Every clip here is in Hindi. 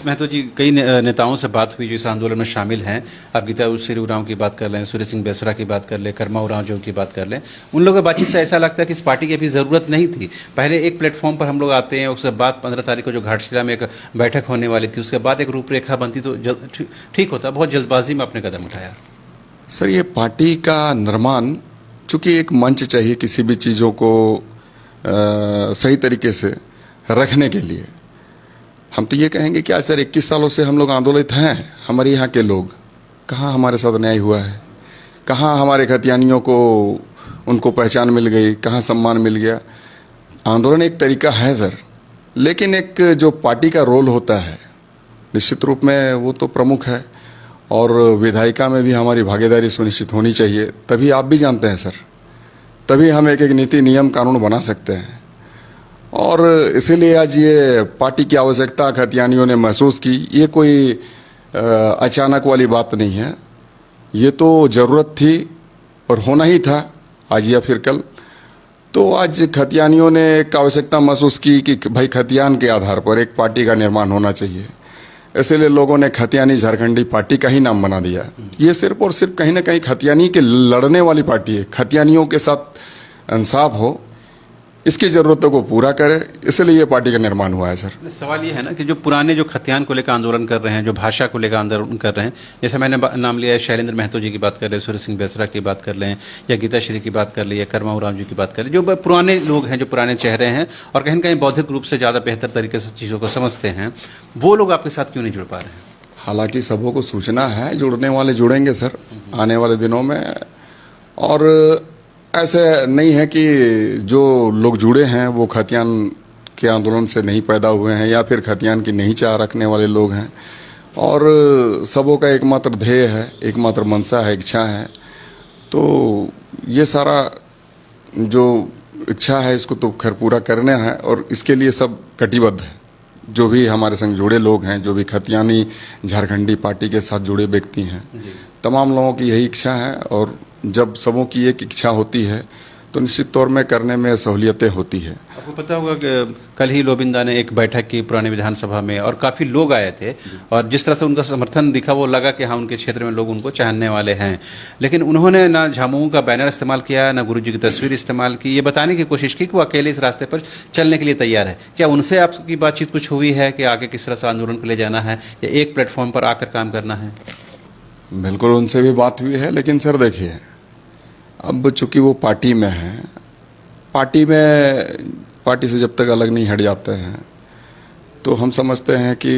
महतो जी, कई नेताओं से बात हुई जो इस आंदोलन में शामिल हैं। आप गीता श्री उरांव की बात कर लें, सूर्य सिंह बेसरा की बात कर लें, कर्मा उरांव जो की बात कर लें, उन लोगों की बातचीत से ऐसा लगता है कि इस पार्टी की अभी ज़रूरत नहीं थी। पहले एक प्लेटफॉर्म पर हम लोग आते हैं, उसके बाद 15 तारीख को जो घाटशिला में एक बैठक होने वाली थी, उसके बाद एक रूपरेखा बनती तो ठीक होता। बहुत जल्दबाजी में आपने कदम उठाया। सर, ये पार्टी का निर्माण, चूंकि एक मंच चाहिए किसी भी चीज़ों को सही तरीके से रखने के लिए। हम तो ये कहेंगे कि आज सर 21 सालों से हम लोग आंदोलित हैं। हमारे यहाँ के लोग, कहाँ हमारे साथ न्याय हुआ है, कहाँ हमारे खतियानियों को उनको पहचान मिल गई, कहाँ सम्मान मिल गया। आंदोलन एक तरीका है सर, लेकिन एक जो पार्टी का रोल होता है निश्चित रूप में वो तो प्रमुख है, और विधायिका में भी हमारी भागीदारी सुनिश्चित होनी चाहिए। तभी आप भी जानते हैं सर, तभी हम एक एक नीति नियम कानून बना सकते हैं। और इसीलिए आज ये पार्टी की आवश्यकता खतियानियों ने महसूस की। ये कोई अचानक वाली बात नहीं है, ये तो ज़रूरत थी और होना ही था, आज या फिर कल। तो आज खतियानियों ने एक आवश्यकता महसूस की कि भाई खतियान के आधार पर एक पार्टी का निर्माण होना चाहिए। इसलिए लोगों ने खतियानी झारखंडी पार्टी का ही नाम बना दिया। ये सिर्फ और सिर्फ कहीं ना कहीं खतियानी के लड़ने वाली पार्टी है, खतियानियों के साथ इंसाफ हो, इसकी ज़रूरतों को पूरा करे, इसलिए ये पार्टी का निर्माण हुआ है सर। सवाल ये है ना कि जो पुराने जो खतियान को लेकर आंदोलन कर रहे हैं, जो भाषा को लेकर आंदोलन कर रहे हैं, जैसे मैंने नाम लिया है शैलेंद्र महतो जी की बात कर लें, सूर्य सिंह बेसरा की बात कर लें, या गीता श्री की बात कर लें, या कर्मा उरांव जी की बात कर लें, जो पुराने लोग हैं, जो पुराने चेहरे हैं और कहीं ना कहीं बौद्धिक रूप से ज़्यादा बेहतर तरीके से चीज़ों को समझते हैं, वो लोग आपके साथ क्यों नहीं जुड़ पा रहे हैं? हालांकि सबों को सूचना है, जुड़ने वाले जुड़ेंगे सर आने वाले दिनों में। और ऐसे नहीं है कि जो लोग जुड़े हैं वो खतियान के आंदोलन से नहीं पैदा हुए हैं या फिर खतियान की नहीं चाह रखने वाले लोग हैं। और सबों का एकमात्र ध्येय है, एकमात्र मनसा है, इच्छा है। तो ये सारा जो इच्छा है इसको तो खैर पूरा करना है, और इसके लिए सब कटिबद्ध है। जो भी हमारे संग जुड़े लोग हैं, जो भी खतियानी झारखंडी पार्टी के साथ जुड़े व्यक्ति हैं, तमाम लोगों की यही इच्छा है। और जब सबों की एक इच्छा होती है तो निश्चित तौर में करने में सहूलियतें होती है। आपको पता होगा कि कल ही लोबिंदा ने एक बैठक की पुराने विधानसभा में, और काफ़ी लोग आए थे, और जिस तरह से उनका समर्थन दिखा वो लगा कि हाँ, उनके क्षेत्र में लोग उनको चाहने वाले हैं। लेकिन उन्होंने ना झामुमो का बैनर इस्तेमाल किया, ना गुरुजी की तस्वीर इस्तेमाल की, ये बताने की कोशिश की कि वो अकेले इस रास्ते पर चलने के लिए तैयार है। क्या उनसे आपकी बातचीत कुछ हुई है कि आगे किस तरह से आंदोलन के लिए जाना है, या एक प्लेटफॉर्म पर आकर काम करना है? बिल्कुल उनसे भी बात हुई है, लेकिन सर देखिए, अब चूंकि वो पार्टी में हैं, पार्टी से जब तक अलग नहीं हट जाते हैं तो हम समझते हैं कि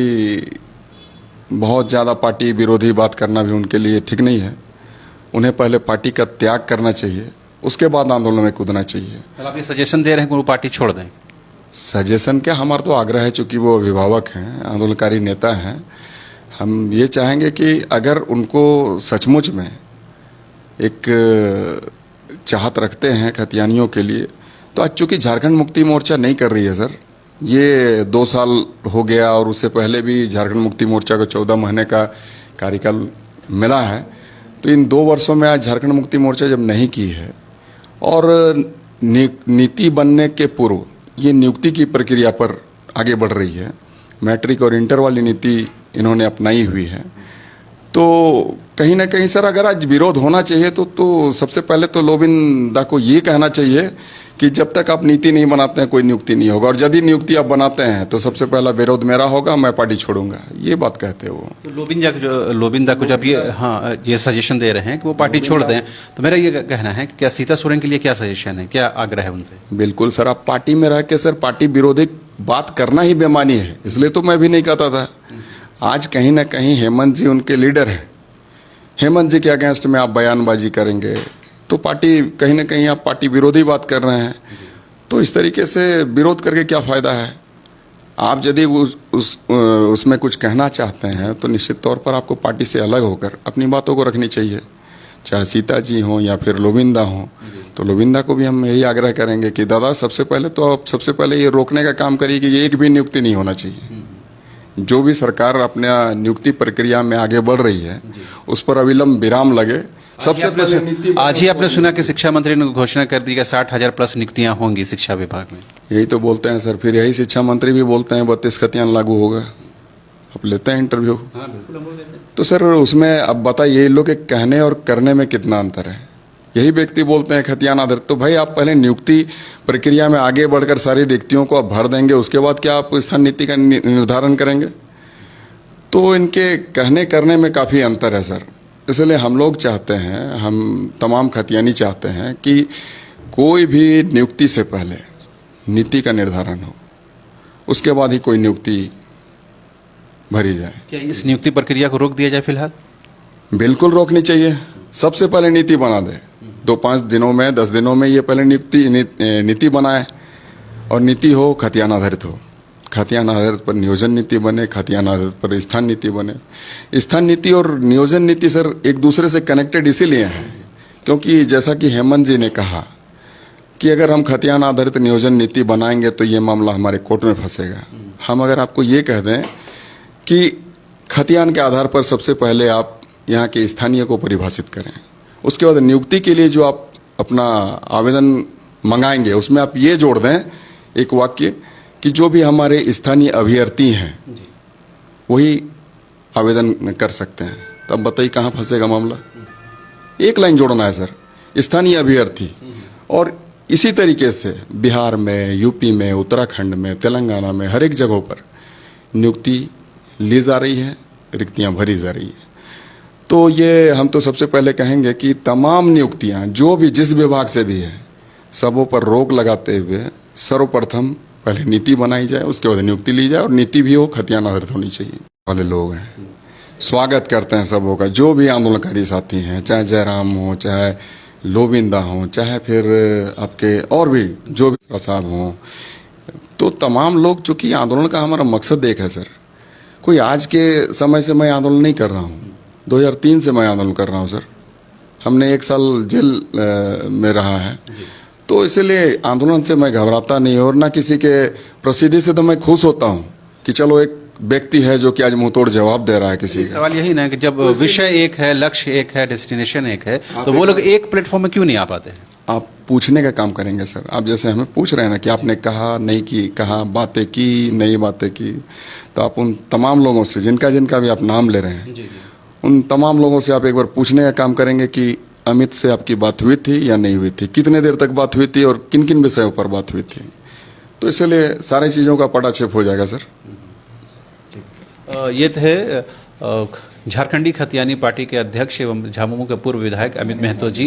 बहुत ज़्यादा पार्टी विरोधी बात करना भी उनके लिए ठीक नहीं है। उन्हें पहले पार्टी का त्याग करना चाहिए, उसके बाद आंदोलन में कूदना चाहिए। तो आप ये सजेशन दे रहे हैं कि वो पार्टी छोड़ दें? सजेशन क्या, हमारा तो आग्रह है, चूंकि वो अभिभावक हैं, आंदोलनकारी नेता हैं। हम ये चाहेंगे कि अगर उनको सचमुच में एक चाहत रखते हैं खतियानियों के लिए, तो आज चूंकि झारखंड मुक्ति मोर्चा नहीं कर रही है सर, ये 2 साल हो गया, और उससे पहले भी झारखंड मुक्ति मोर्चा को 14 महीने का कार्यकाल मिला है। तो इन 2 वर्षों में आज झारखंड मुक्ति मोर्चा जब नहीं की है, और नीति बनने के पूर्व ये नियुक्ति की प्रक्रिया पर आगे बढ़ रही है, मैट्रिक और इंटर वाली नीति इन्होंने अपनाई हुई है, तो कहीं ना कहीं सर अगर आज विरोध होना चाहिए तो सबसे पहले तो लोबिंदा को ये कहना चाहिए कि जब तक आप नीति नहीं बनाते हैं कोई नियुक्ति नहीं होगा, और यदि नियुक्ति आप बनाते हैं तो सबसे पहला विरोध मेरा होगा, मैं पार्टी छोड़ूंगा, ये बात कहते हैं वो। तो लोबिंदा को जब ये सजेशन दे रहे हैं कि वो पार्टी छोड़ दें, तो मेरा ये कहना है कि क्या सीता सोरेन के लिए क्या सजेशन है, क्या आग्रह है उनसे? बिल्कुल सर, आप पार्टी में रह के सर पार्टी विरोधी बात करना ही बेमानी है, इसलिए तो मैं भी नहीं कहता था। आज कहीं ना कहीं हेमंत जी उनके लीडर हैं, हेमंत जी के अगेंस्ट में आप बयानबाजी करेंगे तो पार्टी कहीं ना कहीं आप पार्टी विरोधी बात कर रहे हैं। तो इस तरीके से विरोध करके क्या फ़ायदा है? आप यदि उसमें कुछ कहना चाहते हैं तो निश्चित तौर पर आपको पार्टी से अलग होकर अपनी बातों को रखनी चाहिए, चाहे सीता जी हों या फिर लोबिंदा हों। तो लोबिंदा को भी हम यही आग्रह करेंगे कि दादा सबसे पहले ये रोकने का काम करिए कि एक भी नियुक्ति नहीं होना चाहिए। जो भी सरकार अपने नियुक्ति प्रक्रिया में आगे बढ़ रही है उस पर अविलंब विराम लगे। सबसे पहले आज ही आपने सुना कि शिक्षा मंत्री ने घोषणा कर दी कि 60,000 प्लस नियुक्तियां होंगी शिक्षा विभाग में। यही तो बोलते हैं सर, फिर यही शिक्षा मंत्री भी बोलते हैं 32 खतियान लागू होगा। आप लेते हैं इंटरव्यू। हाँ बिल्कुल, हम लोग लेते हैं। तो सर उसमें अब बताइए ये लोग के कहने और करने में कितना अंतर है। यही व्यक्ति बोलते हैं खतियान आधारित, तो भाई आप पहले नियुक्ति प्रक्रिया में आगे बढ़कर सारी रिक्तियों को आप भर देंगे, उसके बाद क्या आप स्थान नीति का निर्धारण करेंगे। तो इनके कहने करने में काफ़ी अंतर है सर। इसलिए हम लोग चाहते हैं, हम तमाम खतियानी चाहते हैं कि कोई भी नियुक्ति से पहले नीति का निर्धारण हो, उसके बाद ही कोई नियुक्ति भरी जाए। क्या इस नियुक्ति प्रक्रिया को रोक दिया जाए फिलहाल? बिल्कुल रोकनी चाहिए। सबसे पहले नीति बना दे, 2-5 दिनों में 10 दिनों में ये पहले नीति बनाए, और नीति हो खतियान आधारित हो। खतियान आधारित पर नियोजन नीति बने, खतियान आधारित पर स्थान नीति बने। स्थान नीति और नियोजन नीति सर एक दूसरे से कनेक्टेड इसीलिए हैं क्योंकि जैसा कि हेमंत जी ने कहा कि अगर हम खतियान आधारित नियोजन नीति बनाएंगे तो ये मामला हमारे कोर्ट में फंसेगा। हम अगर आपको ये कह दें कि खतियान के आधार पर सबसे पहले आप यहाँ के स्थानीय को परिभाषित करें, उसके बाद नियुक्ति के लिए जो आप अपना आवेदन मंगाएंगे उसमें आप ये जोड़ दें एक वाक्य कि जो भी हमारे स्थानीय अभ्यर्थी हैं वही आवेदन कर सकते हैं। तो अब बताइए कहाँ फंसेगा मामला। एक लाइन जोड़ना है सर, स्थानीय अभ्यर्थी। और इसी तरीके से बिहार में, यूपी में, उत्तराखंड में, तेलंगाना में हर एक जगहों पर नियुक्ति ली जा रही है, रिक्तियां भरी जा रही है। तो ये हम तो सबसे पहले कहेंगे कि तमाम नियुक्तियां जो भी जिस विभाग से भी है सबों पर रोक लगाते हुए सर्वप्रथम पहले नीति बनाई जाए, उसके बाद नियुक्ति ली जाए, और नीति भी हो खतियान आधारित होनी चाहिए। वाले लोग हैं स्वागत करते हैं सबों का, जो भी आंदोलनकारी साथी हैं, चाहे जयराम हो, चाहे लोबिंदा हो, चाहे फिर आपके और भी जो भी प्रसाद हों, तो तमाम लोग, चूंकि आंदोलन का हमारा मकसद एक है सर। कोई आज के समय से मैं आंदोलन नहीं कर रहा हूँ, 2003 से मैं आंदोलन कर रहा हूँ सर। हमने 1 साल जेल में रहा है, तो इसलिए आंदोलन से मैं घबराता नहीं, और ना किसी के प्रसिद्धि से तो मैं खुश होता हूँ कि चलो एक व्यक्ति है जो कि आज मुंह तोड़ जवाब दे रहा है किसी का। सवाल यही ना कि जब विषय एक है, लक्ष्य एक है, डेस्टिनेशन एक है, तो वो लोग एक प्लेटफॉर्म में क्यों नहीं आ पाते? आप पूछने का काम करेंगे सर। आप जैसे हमें पूछ रहे हैं ना कि आपने कहा नहीं की, कहा बातें की नहीं बातें की, तो आप उन तमाम लोगों से जिनका जिनका भी आप नाम ले रहे हैं, उन तमाम लोगों से आप एक बार पूछने का काम करेंगे कि अमित से आपकी बात हुई थी या नहीं हुई थी, कितने देर तक बात हुई थी और किन किन विषयों पर बात हुई थी। तो इसलिए सारी चीज़ों का पटाक्षेप हो जाएगा सर। ये थे झारखंडी खतियानी पार्टी के अध्यक्ष एवं झामुमो के पूर्व विधायक अमित महतो जी।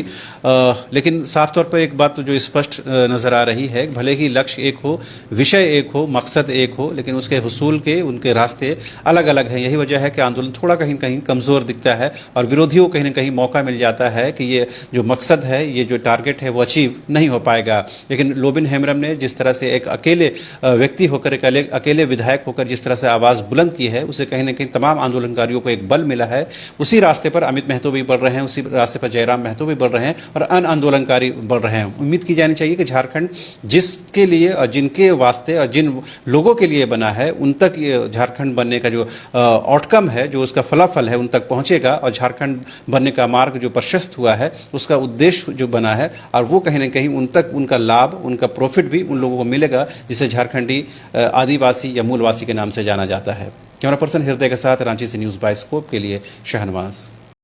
लेकिन साफ तौर पर एक बात तो जो स्पष्ट नजर आ रही है, भले ही लक्ष्य एक हो, विषय एक हो, मकसद एक हो, लेकिन उसके हुसूल के उनके रास्ते अलग अलग हैं। यही वजह है कि आंदोलन थोड़ा कहीं कहीं कमज़ोर दिखता है और विरोधियों को कहीं ना कहीं मौका मिल जाता है कि ये जो मकसद है, ये जो टारगेट है वो अचीव नहीं हो पाएगा। लेकिन लोबिन हेम्ब्रम ने जिस तरह से एक अकेले व्यक्ति होकर, एक अकेले विधायक होकर जिस तरह से आवाज़ बुलंद की है, उसे कहीं ना कहीं तमाम आंदोलनकारियों को एक बल मिला है। उसी रास्ते पर अमित महतो भी बढ़ रहे हैं, उसी रास्ते पर जयराम महतो भी बढ़ रहे हैं और अन्य आंदोलनकारी बढ़ रहे हैं। उम्मीद की जानी चाहिए कि झारखंड जिसके लिए और जिनके वास्ते और जिन लोगों के लिए बना है, उन तक ये झारखंड बनने का जो आउटकम है, जो उसका फलाफल है, उन तक पहुंचेगा और झारखंड बनने का मार्ग जो प्रशस्त हुआ है, उसका उद्देश्य जो बना है, और वो कहीं ना कहीं उन तक उनका लाभ, उनका प्रॉफिट भी उन लोगों को मिलेगा जिसे झारखंडी आदिवासी या मूलवासी के नाम से जाना जाता है। कैमरा पर्सन हृदय के साथ रांची से न्यूज़ बाय स्कोप के लिए शहनवाज।